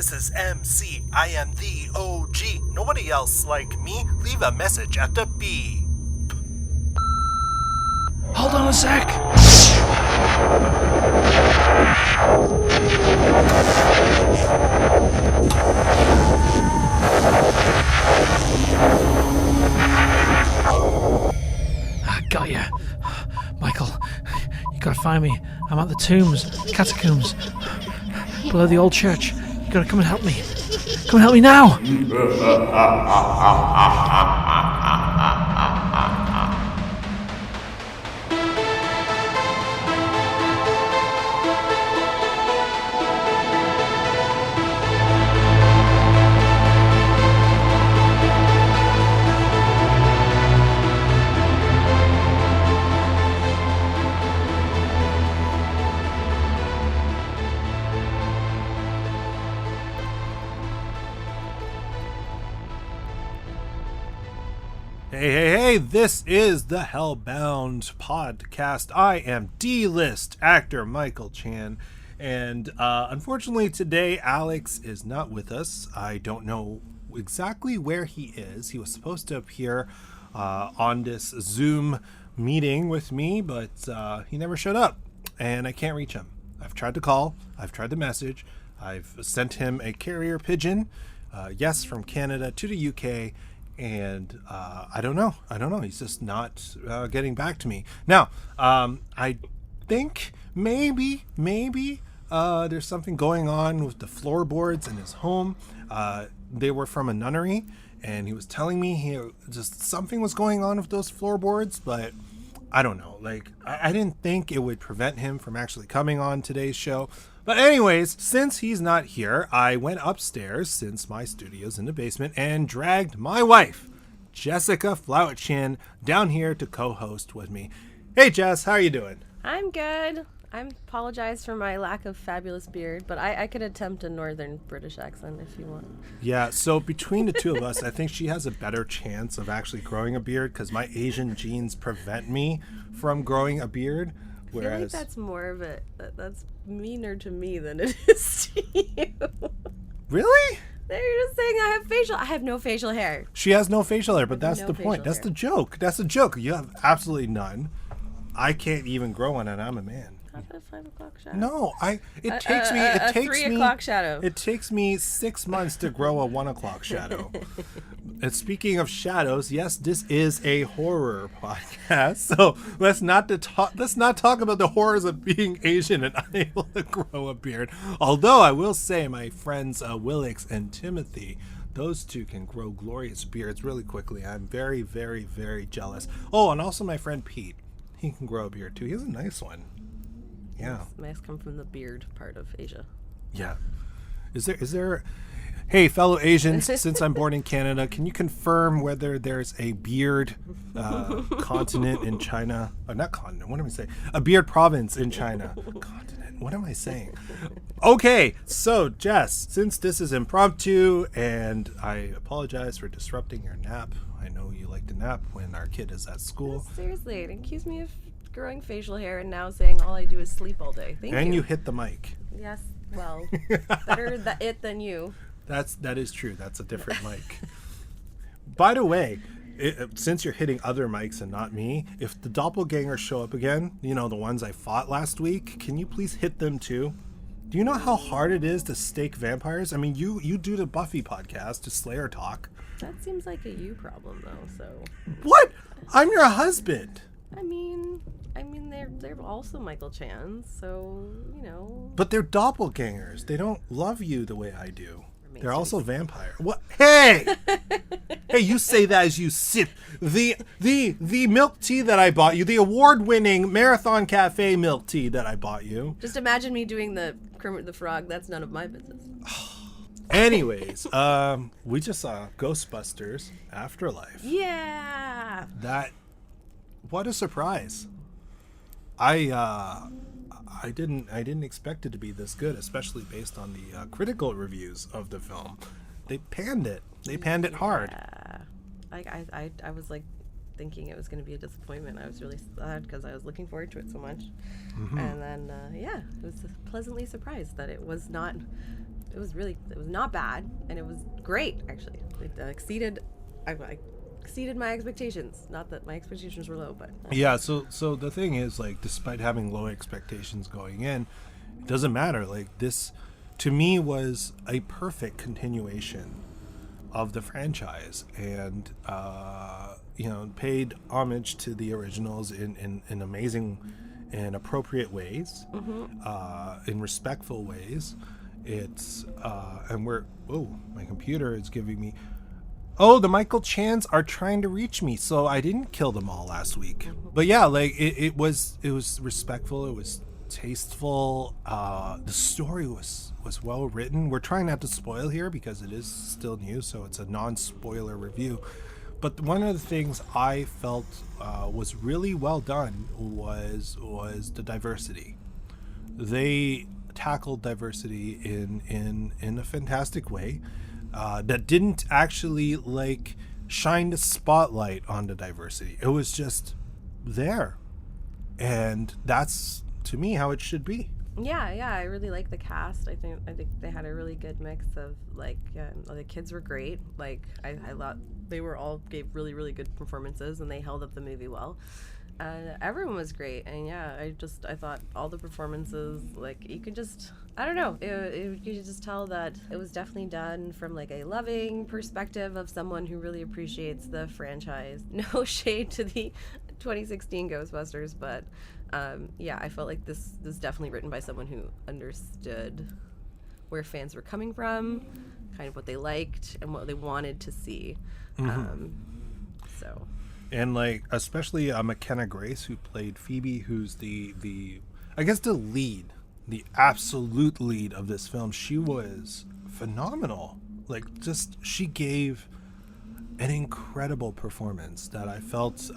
this is MC. I am the OG. Nobody else like me. Leave a message at the beep. Hold on a sec. Got you. Michael, you gotta find me. I'm at the tombs, catacombs, below the old church. You gotta come and help me. Come and help me now! Hey, this is the Hellbound Podcast. I am D-list actor Michael Chan, and unfortunately today Alex is not with us. I don't know exactly where he is. He was supposed to appear on this Zoom meeting with me, but he never showed up, and I can't reach him. I've tried to call, I've tried to message, I've sent him a carrier pigeon, yes, from Canada to the UK, and I don't know. He's just not getting back to me. Now, I think maybe there's something going on with the floorboards in his home. They were from a nunnery, and he was telling me just something was going on with those floorboards, but I don't know. Like, I didn't think it would prevent him from actually coming on today's show. But anyways, since he's not here, I went upstairs, since my studio's in the basement, and dragged my wife, Jessica Flowetchin, down here to co-host with me. Hey, Jess, how are you doing? I'm good. I apologize for my lack of fabulous beard, but I could attempt a northern British accent if you want. Yeah, so between the two of us, I think she has a better chance of actually growing a beard because my Asian genes prevent me from growing a beard. I feel like that's more of it. That's meaner to me than it is to you. Really? They're just saying I have no facial hair. She has no facial hair, but that's the point. That's hair. the joke. That's the joke. You have absolutely none. I can't even grow one, and I'm a man. How about a 5 o'clock shadow? No, it takes 3 o'clock shadow. It takes me 6 months to grow a 1 o'clock shadow. And speaking of shadows, yes, this is a horror podcast. So let's not talk about the horrors of being Asian and unable to grow a beard. Although I will say, my friends Willix and Timothy, those two can grow glorious beards really quickly. I'm very, very, very jealous. Oh, and also my friend Pete. He can grow a beard too. He has a nice one. Yeah. Nice come from the beard part of Asia. Yeah. Is there hey, fellow Asians, since I'm born in Canada, can you confirm whether there's a beard continent in China? Not continent, what am I saying? A beard province in China. Continent, what am I saying? Okay, so Jess, since this is impromptu, and I apologize for disrupting your nap. I know you like to nap when our kid is at school. Seriously, it accused me of growing facial hair and now saying all I do is sleep all day. Thank you. And you hit the mic. Yes, well, better it than you. That is true. That's a different mic. By the way, since you're hitting other mics and not me, if the doppelgangers show up again, you know, the ones I fought last week, can you please hit them too? Do you know how hard it is to stake vampires? I mean, you do the Buffy podcast, to Slayer Talk. That seems like a you problem, though, so... What? I'm your husband. I mean, they're also Michael Chan, so, you know... But they're doppelgangers. They don't love you the way I do. They're also vampire. What? Hey! Hey, you say that as you sip the milk tea that I bought you, the award-winning Marathon Cafe milk tea that I bought you. Just imagine me doing the Kermit the Frog. That's none of my business. Anyways, we just saw Ghostbusters Afterlife. Yeah. What a surprise. I didn't expect it to be this good, especially based on the critical reviews of the film. They panned it. They panned it hard. I was like thinking it was going to be a disappointment. I was really sad because I was looking forward to it so much. Mm-hmm. And then, I was pleasantly surprised that it was not it was not bad, and it was great actually. It exceeded my expectations. Not that my expectations were low, but Yeah, so the thing is, like, despite having low expectations going in, it doesn't matter. Like, this to me was a perfect continuation of the franchise, and paid homage to the originals in amazing and appropriate ways, in respectful ways. It's and we're my computer is giving me, the Michael Chans are trying to reach me, so I didn't kill them all last week. But yeah, like it was respectful, it was tasteful, the story was well written. We're trying not to spoil here because it is still new, so it's a non-spoiler review. But one of the things I felt was really well done was the diversity. They tackled diversity in a fantastic way, that didn't actually like shine the spotlight on the diversity. It was just there, and that's to me how it should be. Yeah, I really like the cast. I think they had a really good mix of the kids were great. Like I thought they were all gave really, really good performances, and they held up the movie well. Everyone was great, and yeah, I thought all the performances, like, you could just, I don't know, you could just tell that it was definitely done from like a loving perspective of someone who really appreciates the franchise. No shade to the 2016 Ghostbusters, but I felt like this was definitely written by someone who understood where fans were coming from, kind of what they liked and what they wanted to see. So. And like, especially McKenna Grace, who played Phoebe, who's the I guess the lead, the absolute lead of this film. She was phenomenal. Like, just, she gave an incredible performance that I felt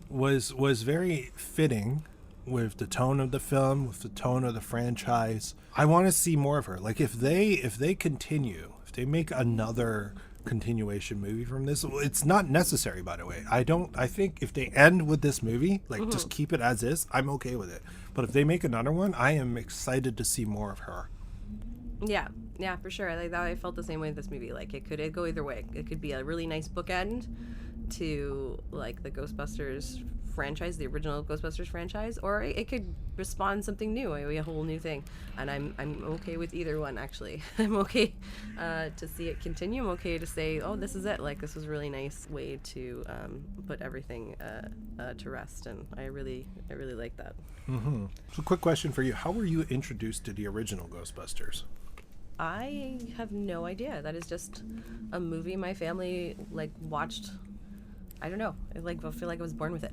was very fitting with the tone of the film, with the tone of the franchise. I want to see more of her. Like, if they continue, if they make another continuation movie from this, it's not necessary, by the way. I think if they end with this movie, like, just keep it as is, I'm okay with it. But if they make another one, I am excited to see more of her. Yeah, for sure. Like that, I felt the same way with this movie. Like, it could go either way. It could be a really nice bookend to like the Ghostbusters franchise, the original Ghostbusters franchise, or it could spawn something new, a whole new thing. And I'm okay with either one, actually. I'm okay to see it continue. I'm okay to say, oh, this is it. Like, this was a really nice way to put everything to rest, and I really like that. So, quick question for you: how were you introduced to the original Ghostbusters? I have no idea. That is just a movie my family like watched. I don't know. I feel like I was born with it.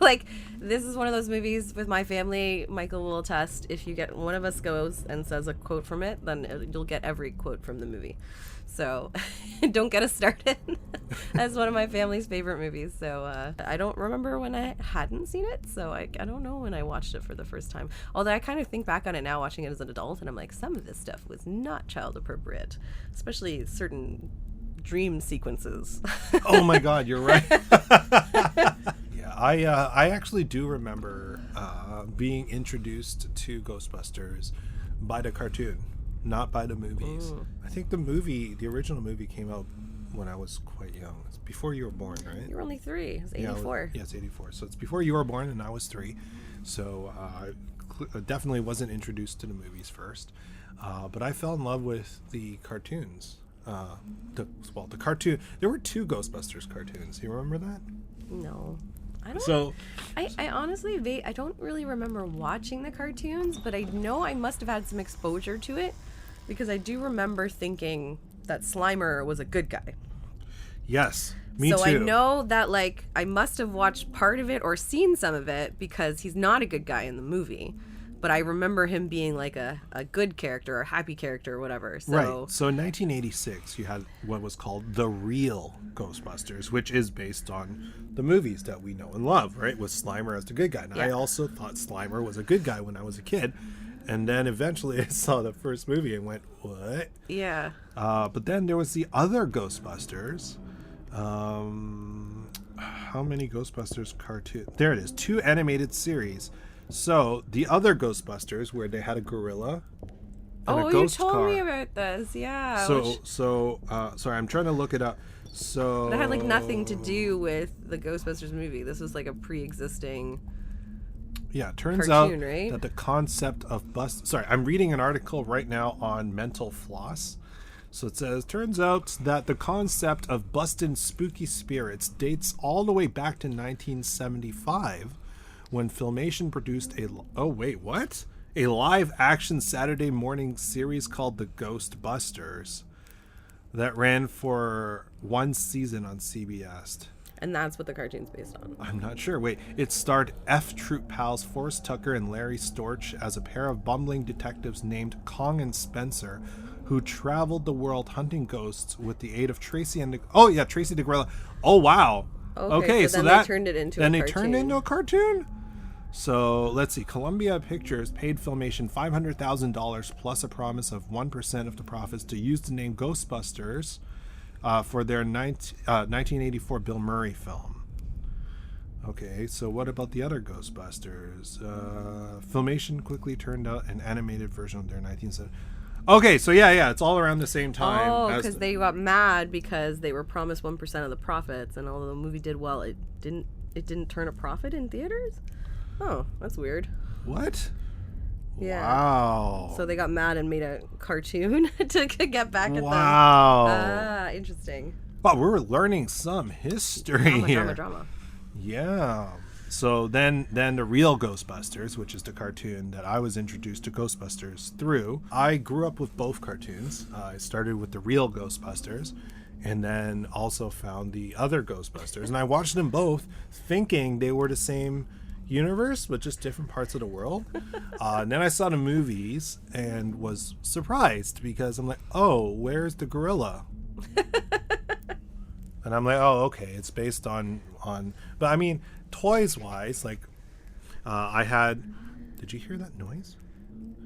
Like, this is one of those movies with my family. Michael will attest. If you get one of us goes and says a quote from it, then you'll get every quote from the movie. So don't get us started. That's one of my family's favorite movies. So I don't remember when I hadn't seen it. So I don't know when I watched it for the first time. Although I kind of think back on it now, watching it as an adult, and I'm like, some of this stuff was not child appropriate, especially certain dream sequences. Oh my God, you're right. Yeah, I actually do remember being introduced to Ghostbusters by the cartoon, not by the movies. I think the original movie came out when I was quite young. It's before you were born, right? You were only 3. It was 84. Yes, 84. So it's before you were born, and I was 3. So I definitely wasn't introduced to the movies first. But I fell in love with the cartoons. The cartoon. There were 2 Ghostbusters cartoons. You remember that? No. I don't. So, I honestly, I don't really remember watching the cartoons, but I know I must have had some exposure to it, because I do remember thinking that Slimer was a good guy. yes, me too. So I know that, like, I must have watched part of it or seen some of it, because he's not a good guy in the movie. But I remember him being like a good character or happy character or whatever. So. Right. So in 1986, you had what was called The Real Ghostbusters, which is based on the movies that we know and love, right? With Slimer as the good guy. And I also thought Slimer was a good guy when I was a kid. And then eventually I saw the first movie and went, what? Yeah. But then there was the other Ghostbusters. How many Ghostbusters cartoons? There it is. 2 animated series. So, the other Ghostbusters, where they had a gorilla, and Oh, a you ghost told car. me about this. Yeah. Sorry, I'm trying to look it up. So But it had like nothing to do with the Ghostbusters movie. This was like a pre-existing. Yeah, it turns cartoon, out right? that the concept of Sorry, I'm reading an article right now on mental floss. So it says, turns out that the concept of busting spooky spirits dates all the way back to 1975, when Filmation produced a live action Saturday morning series called The Ghostbusters that ran for one season on CBS. And that's what the cartoon's based on. I'm not sure. Wait, it starred F Troop pals Forrest Tucker and Larry Storch as a pair of bumbling detectives named Kong and Spencer, who traveled the world hunting ghosts with the aid of Tracy the Gorilla. Oh wow. Okay, so then that they turned it into then a they cartoon. turned into a cartoon. So let's see. Columbia Pictures paid Filmation $500,000 plus a promise of 1% of the profits to use the name Ghostbusters for their 1984 Bill Murray film. Okay, so what about the other Ghostbusters? Filmation quickly turned out an animated version of their 1970. Okay, so yeah, it's all around the same time. Oh, because they got mad because they were promised 1% of the profits, and although the movie did well, it didn't turn a profit in theaters. Oh, that's weird. What? Yeah. Wow. So they got mad and made a cartoon to get back at them. Wow. Ah, interesting. Wow, we're learning some history here. Drama. Yeah. So then the real Ghostbusters, which is the cartoon that I was introduced to Ghostbusters through. I grew up with both cartoons. I started with the real Ghostbusters and then also found the other Ghostbusters. And I watched them both thinking they were the same universe, but just different parts of the world. And then I saw the movies and was surprised because I'm like, oh, where's the gorilla? And I'm like, oh, okay, it's based on but I mean, toys wise, like I had, did you hear that noise?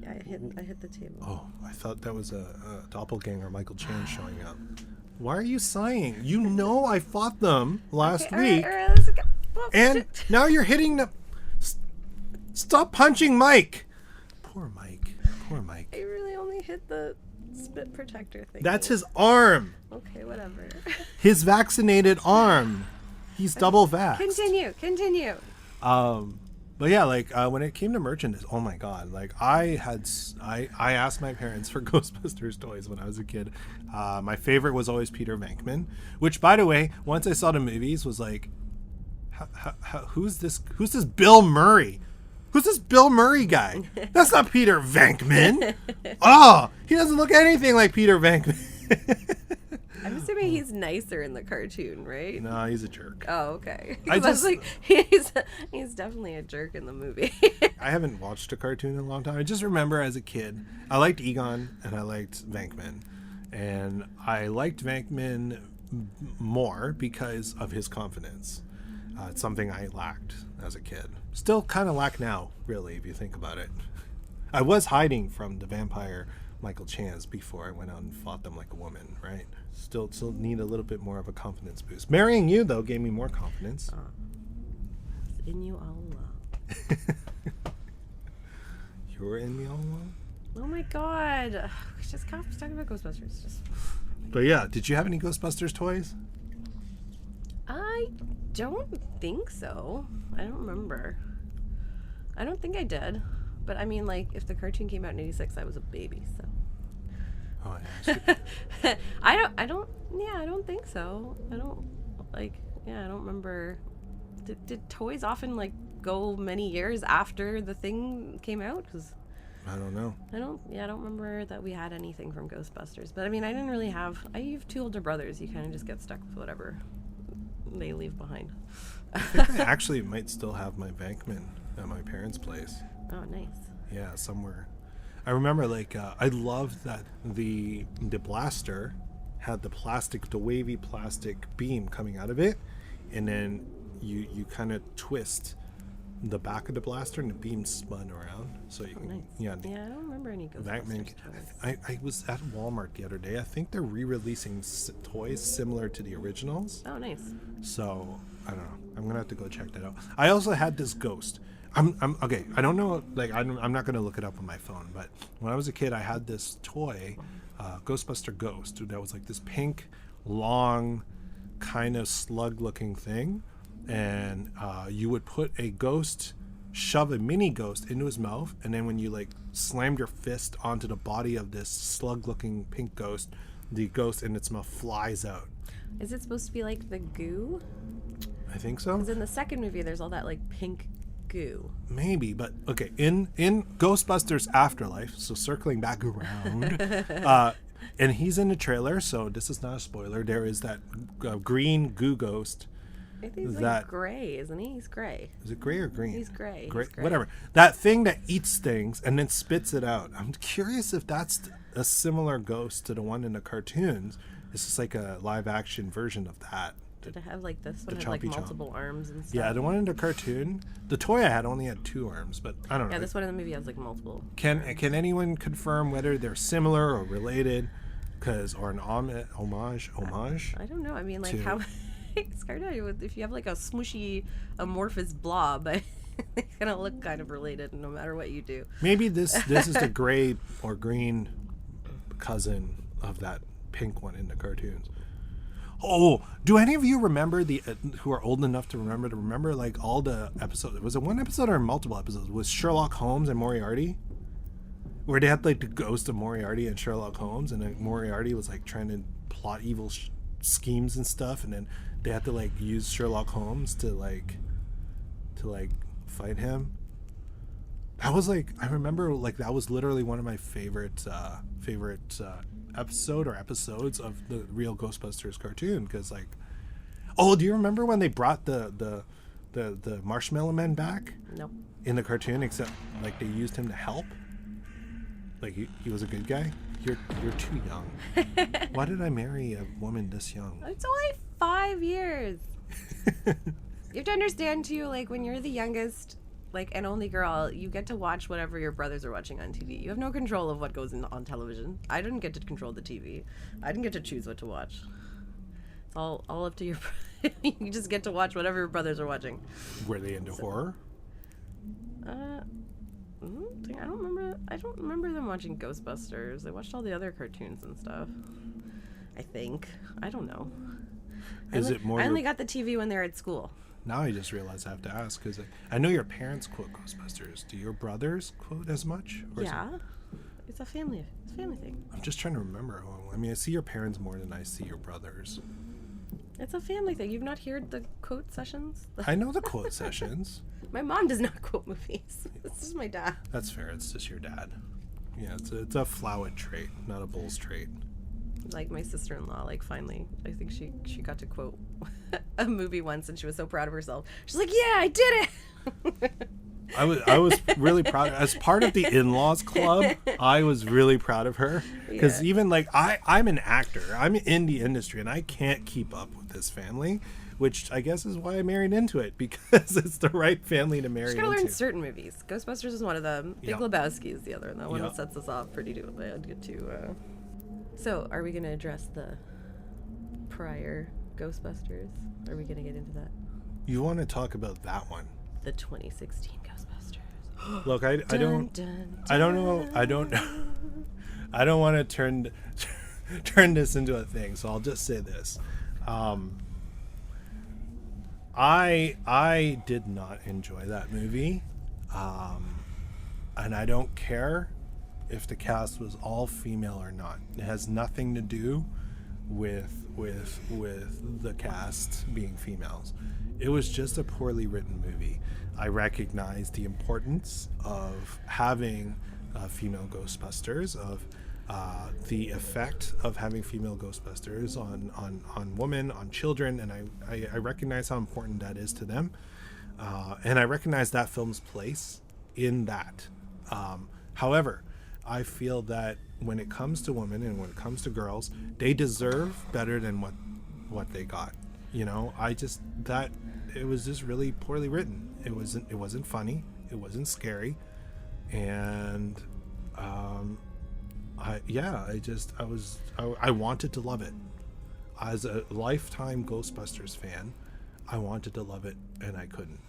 Yeah, I hit the table. Oh, I thought that was a doppelganger Michael Chan showing up. Why are you sighing? You know I fought them last week. All right, let's go. Oh, And now you're hitting the... Stop punching Mike! Poor Mike. I really only hit the spit protector thing. That's his arm. Okay, whatever. His vaccinated arm. He's double vaxxed. Continue. But yeah, like when it came to merchandise, oh my god, like I asked my parents for Ghostbusters toys when I was a kid. My favorite was always Peter Venkman, which, by the way, once I saw the movies, was like, who's this Bill Murray? Who's this Bill Murray guy? That's not Peter Venkman. Oh, he doesn't look anything like Peter Venkman. I'm assuming he's nicer in the cartoon, right? No, he's a jerk. Oh, okay. I I was just- like, he's definitely a jerk in the movie. I haven't watched a cartoon in a long time. I just remember as a kid, I liked Egon and I liked Venkman. And I liked Venkman more because of his confidence. It's something I lacked as a kid. Still kind of lack now, really, if you think about it. I was hiding from the vampire Michael Chance before I went out and fought them like a woman, right? Still need a little bit more of a confidence boost. Marrying you, though, gave me more confidence. It's in you all along. You were in me all along? Oh my god. Ugh, just stop talking about Ghostbusters. But yeah, did you have any Ghostbusters toys? I don't think so. I don't remember. I don't think I did. But I mean, like, if the cartoon came out in '86, I was a baby, so. Oh, yeah. I don't think so. I don't remember. Did toys often, like, go many years after the thing came out? Because I don't know. I don't remember that we had anything from Ghostbusters. But I mean, I have 2 older brothers. You kind of just get stuck with whatever they leave behind. I think I actually might still have my Venkman at my parents' place. Oh, nice. Yeah, somewhere. I remember, like, I loved that the blaster had the wavy plastic beam coming out of it, and then you kind of twist the back of the blaster and the beam spun around. So you can, Nice. yeah. Yeah, I don't remember any Ghostbusters Venkman. toys. I was at Walmart the other day. I think they're re-releasing toys similar to the originals. Oh, nice. So I don't know. I'm gonna have to go check that out. I also had this ghost. I'm okay. I don't know. Like, I'm not gonna look it up on my phone. But when I was a kid, I had this toy, Ghostbuster Ghost, that was like this pink, long, kind of slug-looking thing, and you would put a ghost, shove a mini ghost into his mouth, and then when you like slammed your fist onto the body of this slug-looking pink ghost, the ghost in its mouth flies out. Is it supposed to be like the goo? I think so. Because in the second movie, there's all that like pink goo. Maybe, but okay. In Ghostbusters Afterlife, so circling back around, and he's in the trailer, so this is not a spoiler. There is that green goo ghost. I think he's like gray, isn't he? He's gray. Is it gray or green? He's gray. Gray, He's gray. whatever. That thing that eats things and then spits it out. I'm curious if that's a similar ghost to the one in the cartoons. It's just like a live action version of that. Did it have like this one? The Had like chompy chomp. multiple arms and stuff. Yeah, the one in the cartoon, the toy I had only had 2 arms, but I don't know. Yeah, this one in the movie has like multiple. Can anyone confirm whether they're similar or related? Or an homage? I don't know. I mean, like to- how it's hard to know. If you have like a smushy amorphous blob, it's gonna look kind of related no matter what you do. Maybe this is the gray or green cousin of that pink one in the cartoons. Oh, do any of you remember who are old enough to remember like all the episodes? Was it one episode or multiple episodes? Was Sherlock Holmes and Moriarty? Where they had like the ghost of Moriarty and Sherlock Holmes, and then Moriarty was like trying to plot evil schemes and stuff, and then they had to like use Sherlock Holmes to fight him. That was like, I remember like that was literally one of my favorite episodes of the real Ghostbusters cartoon, because like, oh, do you remember when they brought the Marshmallow Man back? Nope. In the cartoon, except like they used him to help. Like he was a good guy. You're too young. Why did I marry a woman this young? It's only 5 years. You have to understand too, like when you're the youngest, like and only girl, you get to watch whatever your brothers are watching on TV. You have no control of what goes on television. I didn't get to control the TV. I didn't get to choose what to watch. It's all up to your. You just get to watch whatever your brothers are watching. Were they into horror? I don't remember them watching Ghostbusters. They watched all the other cartoons and stuff. I think. I don't know. I only got the TV when they were at school. Now I just realized I have to ask, because I know your parents quote Ghostbusters. Do your brothers quote as much? Yeah. It's a family thing. I'm just trying to remember. I mean, I see your parents more than I see your brothers. It's a family thing. You've not heard the quote sessions? I know the quote sessions. My mom does not quote movies. It's just my dad. That's fair. It's just your dad. Yeah, it's a Flowett trait, not a Bulls trait. Like my sister-in-law, like finally, I think she got to quote a movie once, and she was so proud of herself. She's like, "Yeah, I did it." I was really proud. As part of the in-laws club, I was really proud of her, because even like I'm an actor. I'm in the industry, and I can't keep up with this family, which I guess is why I married into it, because it's the right family to marry Just into. gotta learn certain movies. Ghostbusters is one of them. Big Yeah. Lebowski is the other, and that one Yeah. that sets us off pretty good too. So, are we gonna address the prior Ghostbusters? Are we gonna get into that? You want to talk about that one? The 2016 Ghostbusters. Look, I don't know. I don't want to turn this into a thing. So I'll just say this. I did not enjoy that movie, and I don't care if the cast was all female or not. It has nothing to do with the cast being females. It was just a poorly written movie. I recognize the importance of having female Ghostbusters, of the effect of having female Ghostbusters on women, on children, and I recognize how important that is to them. And I recognize that film's place in that. However, I feel that when it comes to women and when it comes to girls, they deserve better than what they got. You know, it was just really poorly written. It wasn't funny. It wasn't scary, and I wanted to love it. As a lifetime Ghostbusters fan, I wanted to love it, and I couldn't.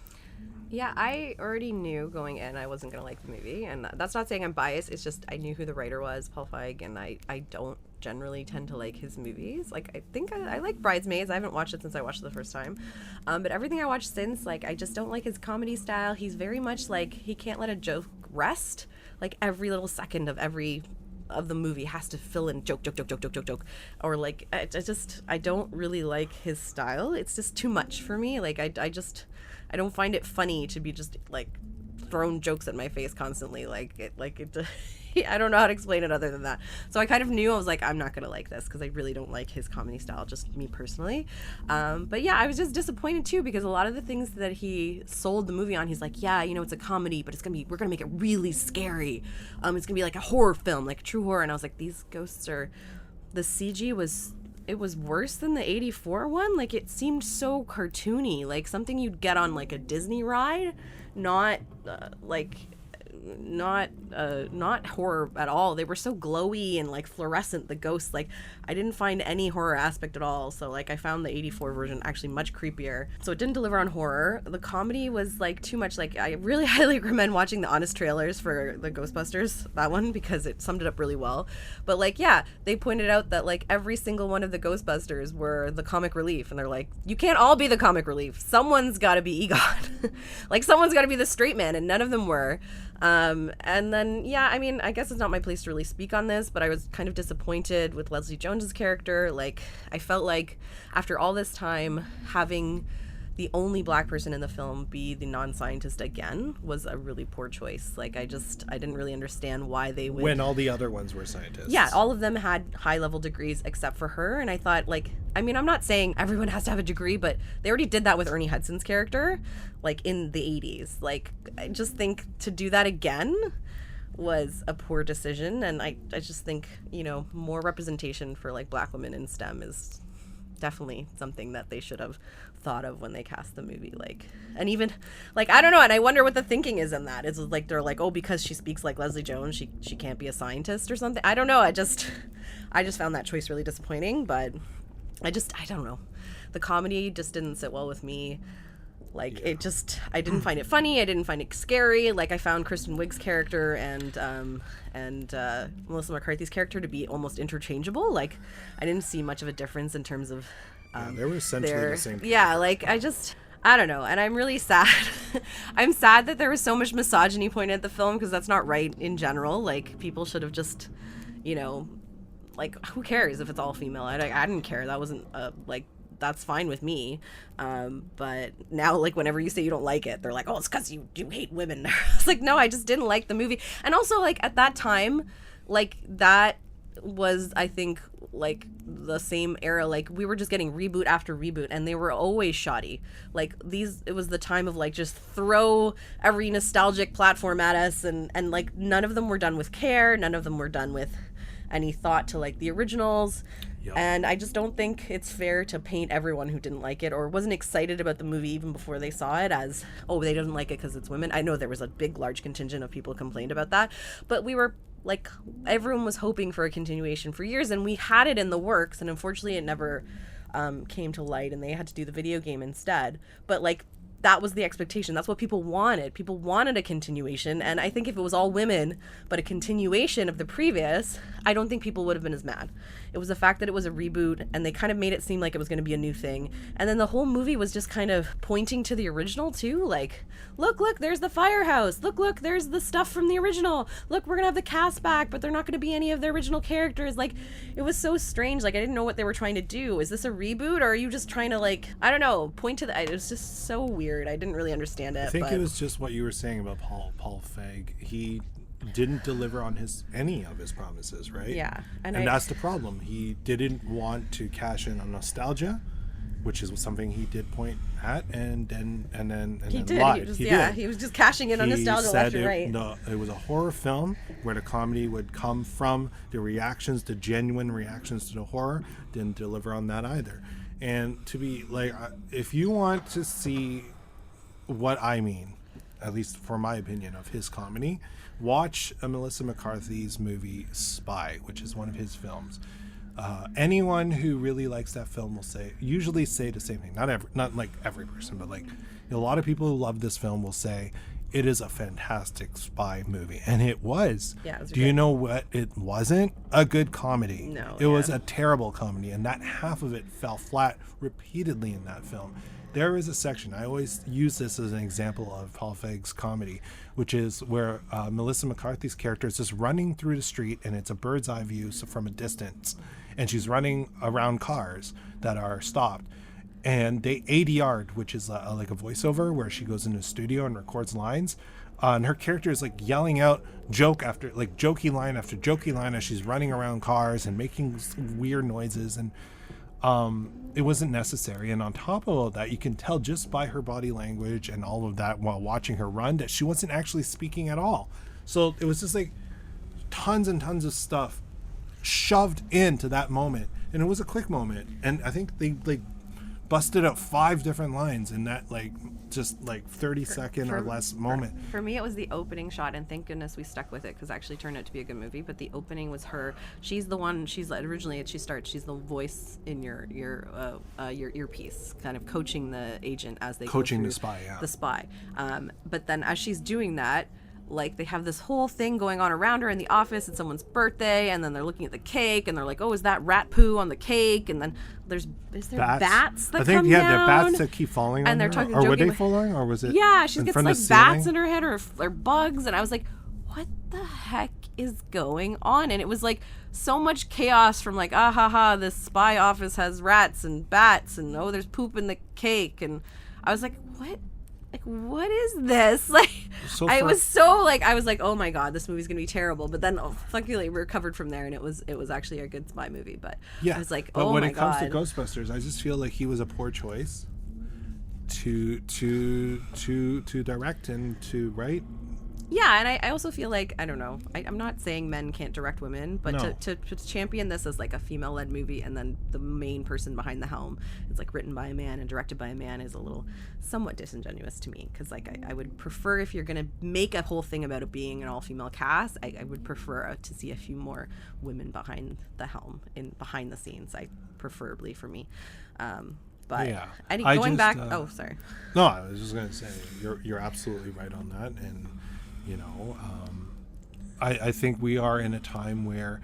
Yeah, I already knew going in I wasn't going to like the movie. And that's not saying I'm biased. It's just I knew who the writer was, Paul Feig, and I don't generally tend to like his movies. Like, I think I like Bridesmaids. I haven't watched it since I watched it the first time. But everything I watched since, like, I just don't like his comedy style. He's very much like, he can't let a joke rest. Like, every little second of the movie has to fill in joke, or like I don't really like his style. It's just too much for me. Like, I don't find it funny to be just like thrown jokes at my face constantly. I don't know how to explain it other than that. So I kind of knew, I was like, I'm not gonna like this because I really don't like his comedy style, just me personally. But yeah, I was just disappointed too, because a lot of the things that he sold the movie on, he's like, yeah, you know, it's a comedy, but we're gonna make it really scary. It's gonna be like a horror film, like a true horror. And I was like, these ghosts the CG was worse than the 84 one. Like, it seemed so cartoony, like something you'd get on like a Disney ride, not not horror at all. They were so glowy and like fluorescent, the ghosts. Like, I didn't find any horror aspect at all. So like, I found the 84 version actually much creepier. So it didn't deliver on horror. The comedy was like too much. Like, I really highly recommend watching the honest trailers for the Ghostbusters, that one, because it summed it up really well. But like, yeah, they pointed out that like every single one of the Ghostbusters were the comic relief, and they're like, you can't all be the comic relief. Someone's got to be Egon. Like, someone's got to be the straight man, and none of them were. And then, yeah, I mean, I guess it's not my place to really speak on this, but I was kind of disappointed with Leslie Jones's character. Like, I felt like after all this time, having the only black person in the film be the non-scientist again was a really poor choice. Like, I didn't really understand why they would... When all the other ones were scientists. Yeah, all of them had high-level degrees except for her, and I thought, like... I mean, I'm not saying everyone has to have a degree, but they already did that with Ernie Hudson's character, like, in the 80s. Like, I just think to do that again was a poor decision, and I just think, you know, more representation for, like, black women in STEM is definitely something that they should have thought of when they cast the movie. Like, and even like, I don't know, and I wonder what the thinking is in that. It's like they're like, oh, because she speaks like Leslie Jones, she can't be a scientist or something. I don't know. I just found that choice really disappointing. But I don't know, the comedy just didn't sit well with me. Like, yeah. I didn't find it funny. I didn't find it scary. Like, I found Kristen Wiig's character and Melissa McCarthy's character to be almost interchangeable. Like, I didn't see much of a difference in terms of they were essentially the same people. Yeah, like, I don't know, and I'm really sad. I'm sad that there was so much misogyny pointed at the film, because that's not right in general. Like, people should have just, you know, like, who cares if it's all female? I didn't care. That wasn't like, that's fine with me. But now, like, whenever you say you don't like it, they're like, oh, it's because you hate women. It's like, no, I just didn't like the movie. And also, like, at that time, like, that was, I think, like, the same era. Like, we were just getting reboot after reboot, and they were always shoddy. Like, it was the time of, like, just throw every nostalgic platform at us, and like, none of them were done with care. None of them were done with any thought to, like, the originals. Yep. And I just don't think it's fair to paint everyone who didn't like it or wasn't excited about the movie even before they saw it as, oh, they didn't like it because it's women. I know there was a big, large contingent of people who complained about that, but we were, like, everyone was hoping for a continuation for years, and we had it in the works, and unfortunately it never came to light, and they had to do the video game instead. But, like, that was the expectation. That's what people wanted. People wanted a continuation, and I think if it was all women but a continuation of the previous, I don't think people would have been as mad. It was the fact that it was a reboot, and they kind of made it seem like it was going to be a new thing, and then the whole movie was just kind of pointing to the original too. Like, look, there's the firehouse. Look, there's the stuff from the original. Look, we're gonna have the cast back, but they're not gonna be any of the original characters. Like, it was so strange. Like, I didn't know what they were trying to do. Is this a reboot, or are you just trying to, like, I don't know, point to the... It was just so weird. I didn't really understand it. I think it was just what you were saying about Paul Feig. He didn't deliver on any of his promises, right? Yeah. And that's the problem. He didn't want to cash in on nostalgia, which is something he did point at, and then lied. He was just cashing in on nostalgia left and right. It was a horror film where the comedy would come from the reactions, the genuine reactions to the horror. Didn't deliver on that either. And to be like, if you want to see what I mean, at least for my opinion of his comedy, watch Melissa McCarthy's movie Spy, which is one of his films. Anyone who really likes that film will usually say the same thing. Not like every person, but like a lot of people who love this film will say it is a fantastic spy movie, and it was. Yeah, it was Do you know what? It wasn't a good comedy. No, it was a terrible comedy, and that half of it fell flat repeatedly in that film. There is a section, I always use this as an example of Paul Feig's comedy, which is where Melissa McCarthy's character is just running through the street, and it's a bird's eye view, so from a distance, and she's running around cars that are stopped. And they ADR'd, which is like a voiceover where she goes into a studio and records lines. And her character is like yelling out jokey line after jokey line as she's running around cars and making weird noises. And it wasn't necessary. And on top of all that, you can tell just by her body language and all of that while watching her run that she wasn't actually speaking at all. So it was just like tons and tons of stuff shoved into that moment. And it was a quick moment. And I think they busted up 5 different lines in that just 30-second or less moment. For me, it was the opening shot, and thank goodness we stuck with it because it actually turned out to be a good movie. But the opening was her. She's the one. She's originally she's the voice in your earpiece, kind of coaching the agent as they coaching go the spy. Yeah. The spy. But then as she's doing that, they have this whole thing going on around her in the office. It's someone's birthday, and then they're looking at the cake, and they're like, "Oh, is that rat poo on the cake?" And then is there bats that come down? They're bats that keep falling on and they're her. talking, or were they falling, or was it? Yeah, she gets bats in her head or bugs, and I was like, "What the heck is going on?" And it was so much chaos from this spy office has rats and bats, and there's poop in the cake, and I was like, "What? What is this?" I was like, oh my god, this movie's gonna be terrible. But then luckily we recovered from there, and it was actually a good spy movie. But yeah, I was like, but oh when my it comes god. to Ghostbusters, I just feel like he was a poor choice to direct and to write. Yeah, and I also feel like, I don't know, I'm not saying men can't direct women, but No. to champion this as a female-led movie, and then the main person behind the helm is written by a man and directed by a man is a little somewhat disingenuous to me, because I would prefer, if you're going to make a whole thing about it being an all-female cast, I would prefer to see a few more women behind the helm, behind the scenes, preferably for me. But yeah. Going back, sorry. No, I was just going to say, you're absolutely right on that, and I think we are in a time where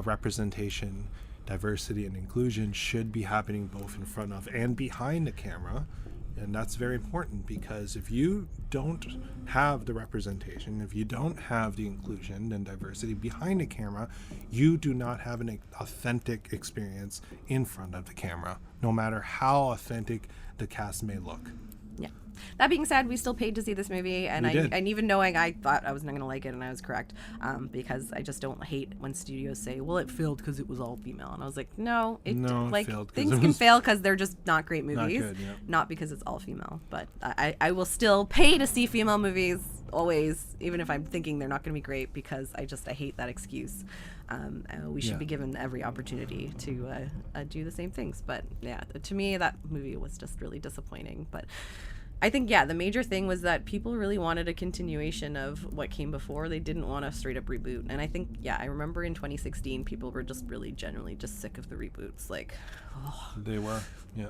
representation, diversity, and inclusion should be happening both in front of and behind the camera. And that's very important, because if you don't have the representation, if you don't have the inclusion and diversity behind the camera, you do not have an authentic experience in front of the camera, no matter how authentic the cast may look. Yeah. That being said, we still paid to see this movie, and even knowing I thought I was not going to like it, and I was correct, because I just don't hate when studios say, well, it failed because it was all female, and I was like, no, it failed. Things can fail because they're just not great movies, not because it's all female. But I will still pay to see female movies always, even if I'm thinking they're not going to be great, because I hate that excuse. We should be given every opportunity to do the same things. But yeah, to me, that movie was just really disappointing. But I think, the major thing was that people really wanted a continuation of what came before. They didn't want a straight up reboot. And I think, I remember in 2016, people were just really generally just sick of the reboots. They were, yeah.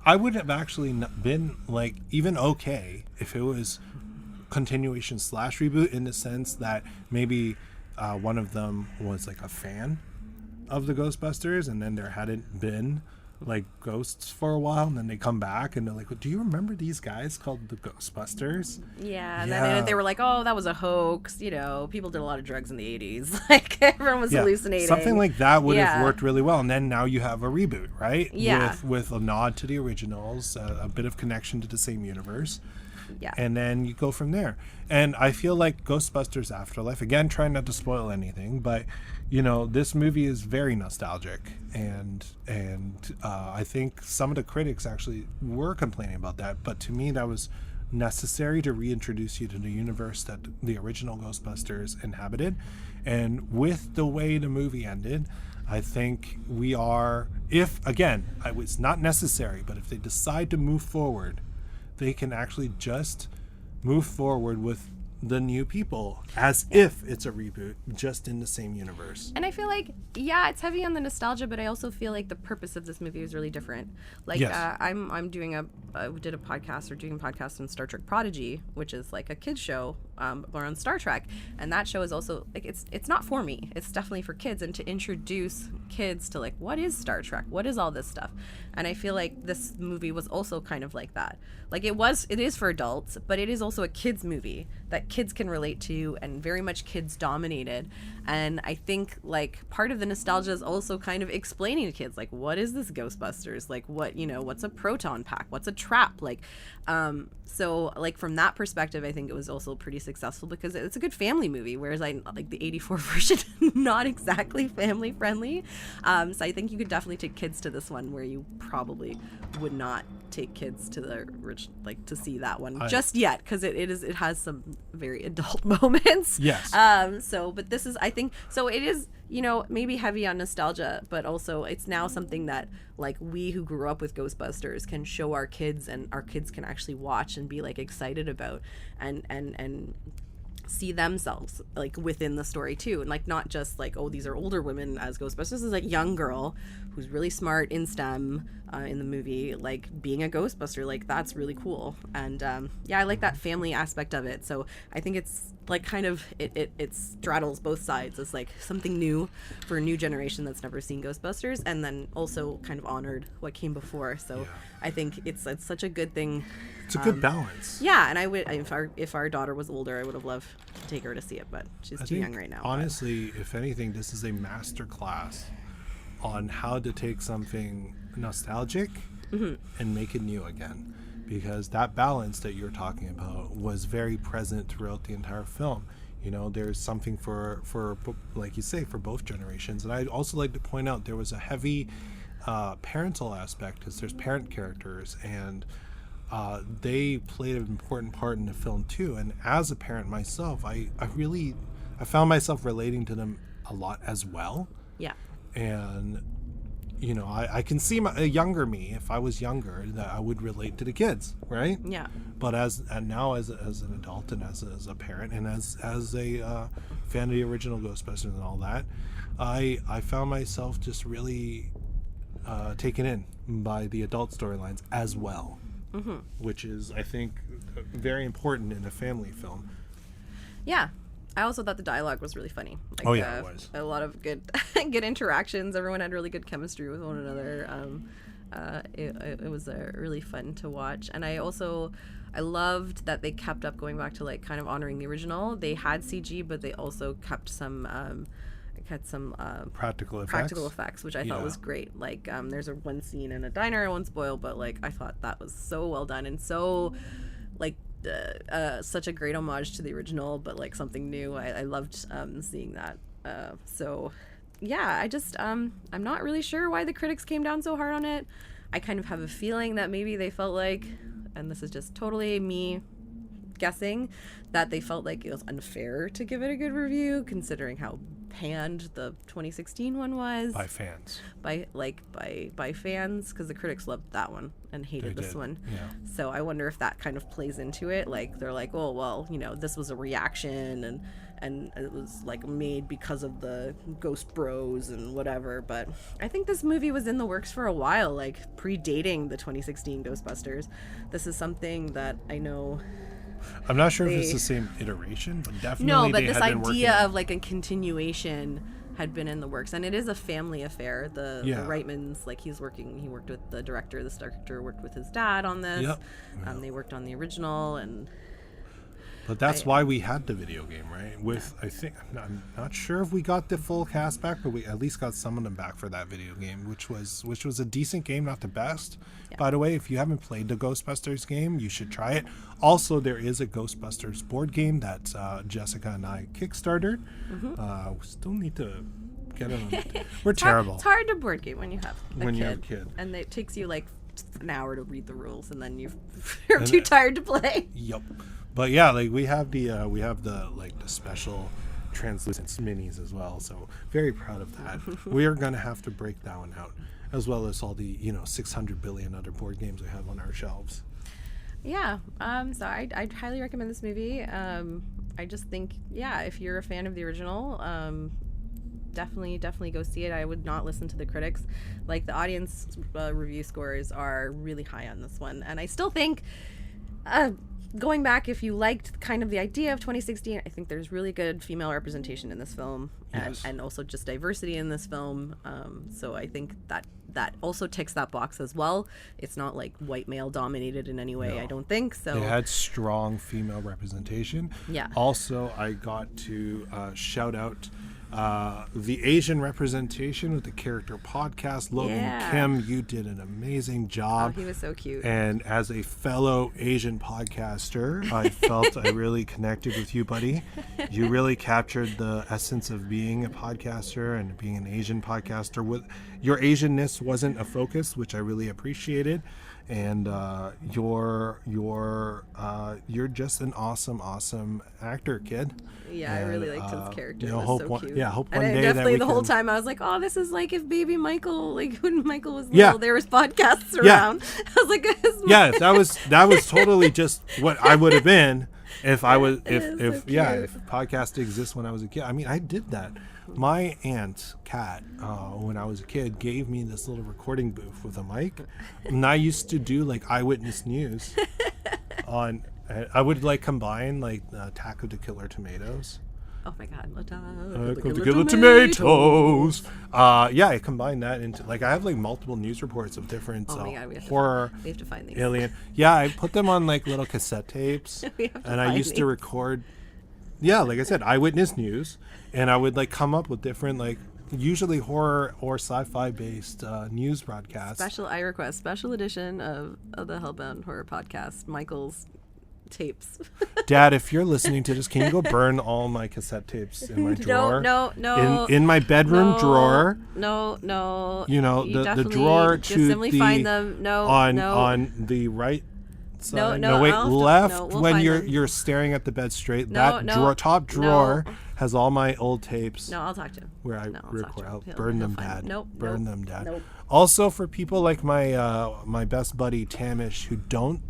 I would have actually been even okay if it was continuation / reboot, in the sense that maybe one of them was a fan of the Ghostbusters, and then there hadn't been ghosts for a while, and then they come back and they're like, well, do you remember these guys called the Ghostbusters? And then they were like, oh, that was a hoax, people did a lot of drugs in the 80s, everyone was hallucinating. Something like that would have worked really well. And then now you have a reboot, right? Yeah. With a nod to the originals, a bit of connection to the same universe. Yeah. And then you go from there. And I feel like Ghostbusters Afterlife, again, trying not to spoil anything, but this movie is very nostalgic, and I think some of the critics actually were complaining about that. But to me, that was necessary to reintroduce you to the universe that the original Ghostbusters inhabited. And with the way the movie ended, I think we are, it's not necessary, but if they decide to move forward, they can actually just move forward with the new people as if it's a reboot, just in the same universe. And I feel like, yeah, it's heavy on the nostalgia, but I also feel like the purpose of this movie is really different. Like, Yes. I'm doing did a podcast, or doing a podcast on Star Trek Prodigy, which is like a kids show, more on Star Trek, and that show is also like, it's not for me. It's definitely for kids, and to introduce kids to like, what is Star Trek? What is all this stuff? And I feel like this movie was also kind of like that. Like, it is for adults, but it is also a kids movie that kids can relate to, and very much kids dominated. And I think like part of the nostalgia is also kind of explaining to kids, like, what is this Ghostbusters? Like, what's a proton pack? What's a trap? Like, so like from that perspective, I think it was also pretty successful because it's a good family movie, whereas I like the 84 version, not exactly family friendly. So I think you could definitely take kids to this one, where you probably would not take kids to the like to see that one just yet, because it has some very adult moments. Yes. But this is, I think, so it is, maybe heavy on nostalgia, but also it's now something that like we who grew up with Ghostbusters can show our kids, and our kids can actually watch and be like excited about, and see themselves like within the story too, and like not just like, oh, these are older women as Ghostbusters. This is like young girl who's really smart in STEM in the movie, like being a Ghostbuster. Like, that's really cool. And I like that family aspect of it. So I think it's like kind of it straddles both sides. It's like something new for a new generation that's never seen Ghostbusters, and then also kind of honored what came before. So I think it's such a good thing. It's a good balance. Yeah, and I would, if our daughter was older, I would have loved to take her to see it, but she's too young right now. Honestly, if anything, this is a master class on how to take something nostalgic and make it new again, because that balance that you're talking about was very present throughout the entire film. There's something for like you say, for both generations. And I'd also like to point out there was a heavy parental aspect, because there's parent characters, and they played an important part in the film too. And as a parent myself, I found myself relating to them a lot as well. Yeah. And I can see a younger me, if I was younger, that I would relate to the kids, right? Yeah. But now as an adult, and as a parent, and as a fan of the original Ghostbusters and all that, I found myself just really taken in by the adult storylines as well. Which is, I think, very important in a family film. Yeah. I also thought the dialogue was really funny. Like, it was. A lot of good good interactions. Everyone had really good chemistry with one another. It was really fun to watch. And I loved that they kept up going back to like kind of honoring the original. They had CG, but they also kept some practical effects, which I thought was great. Like, there's one scene in a diner, I won't spoil, but like I thought that was so well done, and so like such a great homage to the original, but like something new. I loved seeing that. So yeah, I just I'm not really sure why the critics came down so hard on it. I kind of have a feeling that maybe they felt like, and this is just totally me guessing, that they felt like it was unfair to give it a good review, considering how panned the 2016 one was by fans, by fans, because the critics loved that one and hated this one. So I wonder if that kind of plays into it. Like, they're like, oh well, this was a reaction, and it was like made because of the Ghost Bros and whatever. But I think this movie was in the works for a while, like predating the 2016 Ghostbusters. This is something that I know. I'm not sure if it's the same iteration, but definitely no. But they this had been idea working. of like a continuation had been in the works, and it is a family affair. The Reitmans, like he worked with the director. This director worked with his dad on this. They worked on the original, but that's why we had the video game, right? I think I'm not sure if we got the full cast back, but we at least got some of them back for that video game, which was a decent game, not the best. By the way, if you haven't played the Ghostbusters game, you should try it. Also, there is a Ghostbusters board game that Jessica and I kickstarted. We still need to get it on. We're terrible. It's hard to board game when you have a kid, and it takes you like an hour to read the rules, and then you're too tired to play. Yep. But yeah, like we have the like the special translucent minis as well. So very proud of that. We are gonna have to break that one out, as well as all the 600 billion other board games we have on our shelves. Yeah. So I'd highly recommend this movie. I just think, yeah, if you're a fan of the original, definitely go see it. I would not listen to the critics. Like, the audience review scores are really high on this one, and I still think, going back, if you liked kind of the idea of 2016, I think there's really good female representation in this film, Yes. and also just diversity in this film. So I think that also ticks that box as well. It's not like white male dominated in any way. No. I don't think so. It had strong female representation. Yeah. Also, I got to shout out the Asian representation with the Character Podcast. Logan Yeah. Kim, you did an amazing job. Oh, he was so cute. And as a fellow Asian podcaster, I felt I really connected with you, buddy. You really captured the essence of being a podcaster and being an Asian podcaster. With your Asianness wasn't a focus, which I really appreciated. And you're just an awesome actor, kid. Yeah, I really liked his character. It was hope so one, cute. yeah, hope And one I day definitely that we the whole can- time I was like, oh, this is like if baby Michael, like when Michael was Yeah. little, there was podcasts Yeah. around. I was like, this is Yeah, that was totally just what I would have been if I was It is so if cute. podcast exists when I was a kid. I mean, I did that. My aunt Kat, when I was a kid, gave me this little recording booth with a mic, and I used to do like eyewitness news on. I would like combine like Taco to Killer Tomatoes. oh my god, Taco to Killer Tomatoes. Yeah, I combined that into like I have like multiple news reports of different Oh my god, we have horror. we have to find these. Alien. Yeah, I put them on like little cassette tapes, We have to and I find used to these. record. Yeah, like I said, eyewitness news, and I would like come up with different like usually horror or sci-fi based news broadcasts. I request special edition of the Hellbound Horror Podcast, Michael's tapes. Dad, if you're listening to this, can you go burn all my cassette tapes in my drawer? No. In my bedroom drawer. No. You know the definitely drawer just to simply the find them. No. on the right. Side. no, Wait, I'll have to- left no, we'll when find you're them. you're staring at the bed straight. No, That no, drawer, top drawer no. has all my old tapes. No, I'll talk to him. Where I No, I'll talk record. to him. I'll He'll- burn he'll them, find Dad. them. Burn them, Dad. Nope. Also, for people like my best buddy Tamish who don't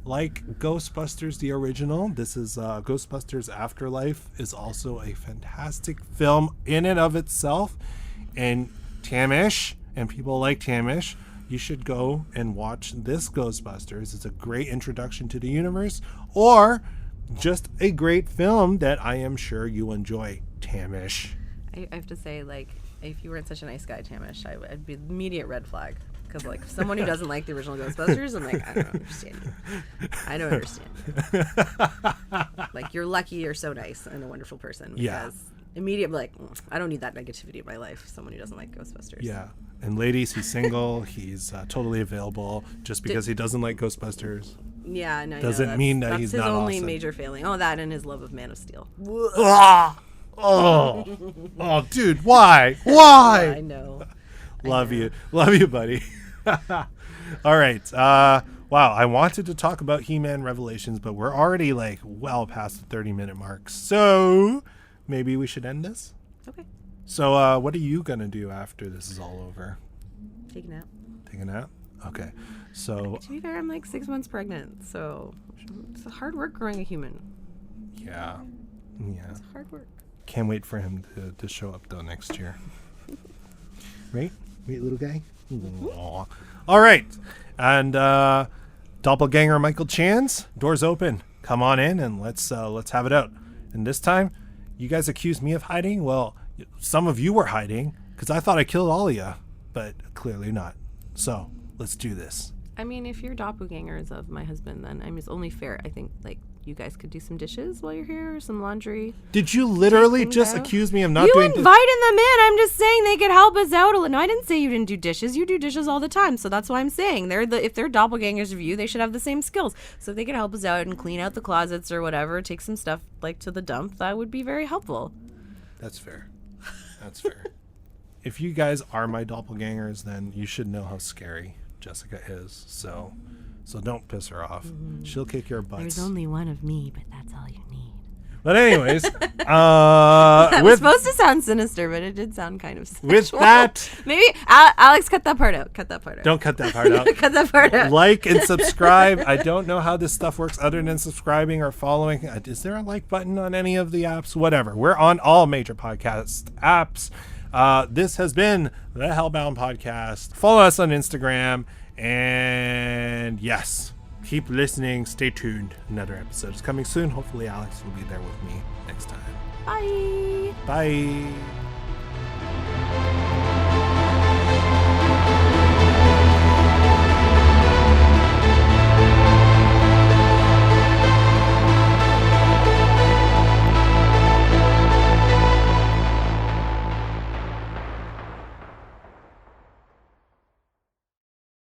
like Ghostbusters the original, this is Ghostbusters Afterlife is also a fantastic film in and of itself. And Tamish and people like Tamish, you should go and watch this Ghostbusters. It's a great introduction to the universe, or just a great film that I am sure you enjoy, Tamish. I have to say, like, if you weren't such a nice guy, Tamish, I'd be immediate red flag. Because, like, someone who doesn't like the original Ghostbusters, I'm like, I don't understand you. I don't understand you. Like, you're lucky you're so nice and a wonderful person. Yeah. Because immediately, like, I don't need that negativity in my life. Someone who doesn't like Ghostbusters. Yeah. And ladies, he's single. He's totally available. Just because he doesn't like Ghostbusters Yeah, no, doesn't mean that that's he's his not only awesome. major failing. Oh, that and his love of Man of Steel. Oh, dude, why? I Why? know. Love you, buddy. All right. Wow, I wanted to talk about He-Man Revelations, but we're already like well past the 30-minute mark. So maybe we should end this. Okay. So what are you gonna do after this is all over? Take a nap. Take a nap? Okay. So To be fair, I'm like 6 months pregnant, so it's hard work growing a human. yeah. It's hard work. Can't wait for him to show up though next year. Right, little guy. Aw. All right, and doppelganger Michael Chan's doors open. Come on in and let's have it out. And this time, you guys accused me of hiding. Well, some of you were hiding because I thought I killed all of you, but clearly not. So let's do this. I mean, if you're doppelgangers of my husband, then I mean, it's only fair. I think, like, you guys could do some dishes while you're here, or some laundry. Did you literally Take them just out. accuse me of not You doing? invited them in. I'm just saying they could help us out a little. No, I didn't say you didn't do dishes. You do dishes all the time, so that's why I'm saying if they're doppelgangers of you, they should have the same skills. So if they could help us out and clean out the closets or whatever, take some stuff like to the dump, that would be very helpful. That's fair. That's fair. If you guys are my doppelgangers, then you should know how scary Jessica is. So don't piss her off. She'll kick your butts. There's only one of me, but that's all you need. But anyways, That was supposed to sound sinister, but it did sound kind of sexual. with that, Maybe Alex, cut that part out. Cut that part out. don't cut that part out. Cut that part out. Like and subscribe. I don't know how this stuff works other than subscribing or following. Is there a like button on any of the apps? Whatever. We're on all major podcast apps. This has been the Hellbound Podcast. Follow us on Instagram. And yes, keep listening. Stay tuned. Another episode is coming soon. Hopefully Alex will be there with me next time. Bye. Bye.